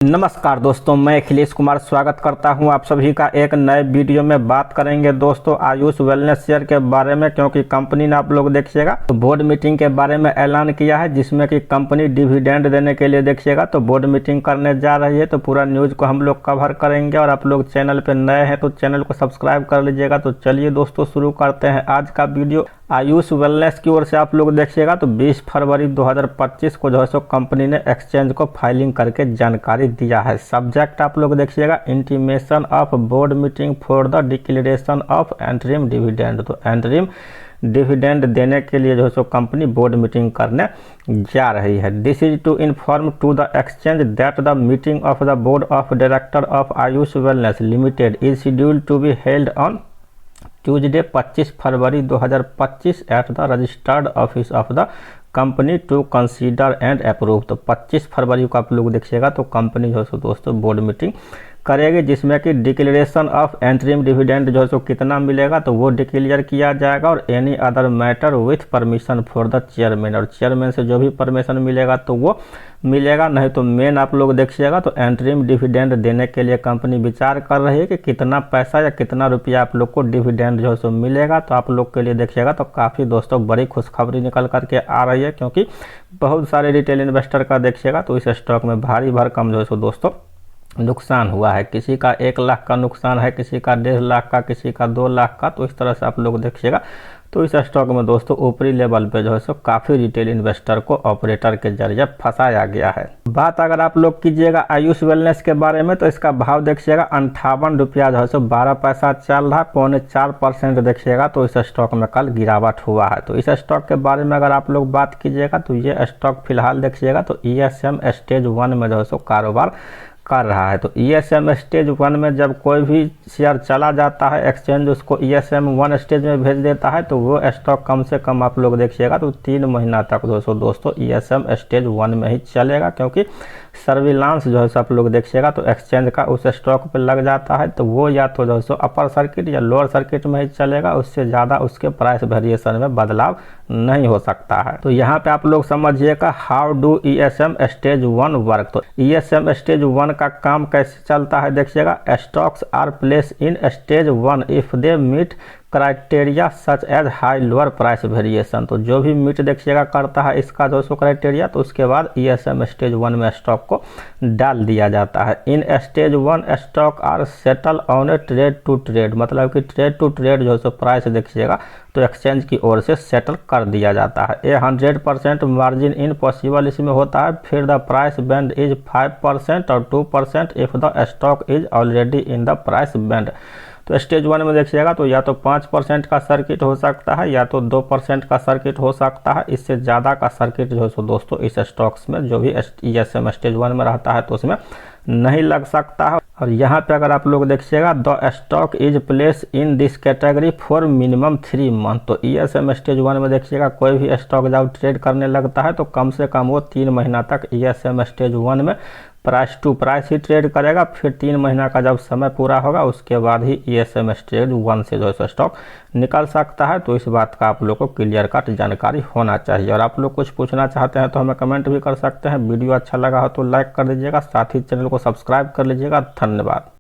नमस्कार दोस्तों, मैं अखिलेश कुमार स्वागत करता हूं आप सभी का एक नए वीडियो में। बात करेंगे दोस्तों आयुष वेलनेस शेयर के बारे में, क्योंकि कंपनी ने आप लोग देखिएगा तो बोर्ड मीटिंग के बारे में ऐलान किया है, जिसमें कि कंपनी डिविडेंड देने के लिए देखिएगा तो बोर्ड मीटिंग करने जा रही है। तो पूरा न्यूज़ को हम लोग कवर करेंगे और आप लोग चैनल पर नए हैं तो चैनल को सब्सक्राइब कर लीजिएगा। तो चलिए दोस्तों शुरू करते हैं आज का वीडियो। आयुष वेलनेस की ओर से आप लोग देखिएगा तो 20 फरवरी 2025 को जो है सो कंपनी ने एक्सचेंज को फाइलिंग करके जानकारी दिया है। सब्जेक्ट आप लोग देखिएगा intimation of board meeting for the declaration of interim dividend. तो एंटरिम डिविडेंड देने के लिए जो है सो कंपनी बोर्ड मीटिंग करने जा रही है। This is to inform to the exchange that the meeting of the board of director of Ayush Wellness Limited is scheduled to be held on Tuesday 25 February 2025 at the registered office of the company to consider and approve. तो 25 फरवरी को आप लोग देखिएगा तो company जो है दोस्तों board meeting करेगी, जिसमें कि डिक्लेरेशन ऑफ एंटरिम डिविडेंड जो है कितना मिलेगा तो वो डिक्लेयर किया जाएगा, और any other matter with permission for the chairman, और चेयरमैन से जो भी परमिशन मिलेगा तो वो मिलेगा। नहीं तो मेन आप लोग देखिएगा तो एंटरिम डिविडेंड देने के लिए कंपनी विचार कर रही है कि कितना पैसा या कितना रुपया आप लोग को डिविडेंड जो है मिलेगा। तो आप लोग के लिए देखिएगा तो काफ़ी दोस्तों बड़ी खुशखबरी निकल करके आ रही है, क्योंकि बहुत सारे रिटेल इन्वेस्टर का देखिएगा तो इस स्टॉक में भारी भरकम जो है दोस्तों नुकसान हुआ है। किसी का 1 लाख का नुकसान है, किसी का 1.5 लाख का, किसी का 2 लाख का। तो इस तरह से आप लोग देखिएगा तो इस स्टॉक में दोस्तों ऊपरी लेवल पे जो है सो काफ़ी रिटेल इन्वेस्टर को ऑपरेटर के जरिए फंसाया गया है। बात अगर आप लोग कीजिएगा आयुष वेलनेस के बारे में तो इसका भाव देखिएगा 58 रुपया जो है सो 12 पैसा चल रहा है, 4.25% देखिएगा तो इस स्टॉक में कल गिरावट हुआ है। तो इस स्टॉक के बारे में अगर आप लोग बात कीजिएगा तो ये स्टॉक फिलहाल देखिएगा तो ESM स्टेज 1 में जो है सो कारोबार कर रहा है। तो ESM स्टेज 1 में जब कोई भी शेयर चला जाता है, एक्सचेंज उसको ESM 1 स्टेज में भेज देता है, तो वो स्टॉक कम से कम आप लोग देखिएगा तो 3 महीना तक दोस्तों ESM स्टेज 1 में ही चलेगा, क्योंकि सर्विलांस जो है आप लोग देखिएगा तो एक्सचेंज का उस स्टॉक पे लग जाता है। तो वो या तो दोस्तों अपर सर्किट या लोअर सर्किट में ही चलेगा, उससे ज़्यादा उसके प्राइस वेरिएशन में बदलाव नहीं हो सकता है। तो यहाँ पे आप लोग समझिएगा how do ESM stage 1 work. तो ESM स्टेज 1 का काम कैसे चलता है देखिएगा। Stocks are place in stage 1 if they meet criteria such as high lower price variation. तो जो भी मीट देखिएगा करता है इसका जो सो क्राइटेरिया, तो उसके बाद ESM स्टेज 1 में स्टॉक को डाल दिया जाता है। In stage 1 stock are settle on a trade to trade, मतलब कि ट्रेड टू ट्रेड जो सो प्राइस देखिएगा तो एक्सचेंज की ओर से सेटल कर दिया जाता है। 100% मार्जिन इन पॉसिबल इसमें होता है। फिर द प्राइस बैंड इज 5% और 2% if the stock is already in the price band. तो स्टेज 1 में देखिएगा तो या तो 5% का सर्किट हो सकता है या तो 2% का सर्किट हो सकता है। इससे ज़्यादा का सर्किट जो है दोस्तों इस स्टॉक्स में जो भी ESM स्टेज 1 में रहता है तो उसमें नहीं लग सकता है। और यहाँ पे अगर आप लोग देखिएगा the stock is place in this category for minimum 3 month. तो ESM स्टेज 1 में देखिएगा कोई भी स्टॉक जब ट्रेड करने लगता है तो कम से कम वो 3 महीना तक ESM स्टेज 1 में प्राइस टू प्राइस ही ट्रेड करेगा। फिर 3 महीना का जब समय पूरा होगा उसके बाद ही ESM स्टेज 1 से जो है स्टॉक निकल सकता है। तो इस बात का आप लोग को क्लियर कट जानकारी होना चाहिए। और आप लोग कुछ पूछना चाहते हैं तो हमें कमेंट भी कर सकते हैं। वीडियो अच्छा लगा हो तो लाइक कर दीजिएगा, साथ ही चैनल को सब्सक्राइब कर लीजिएगा। धन्यवाद।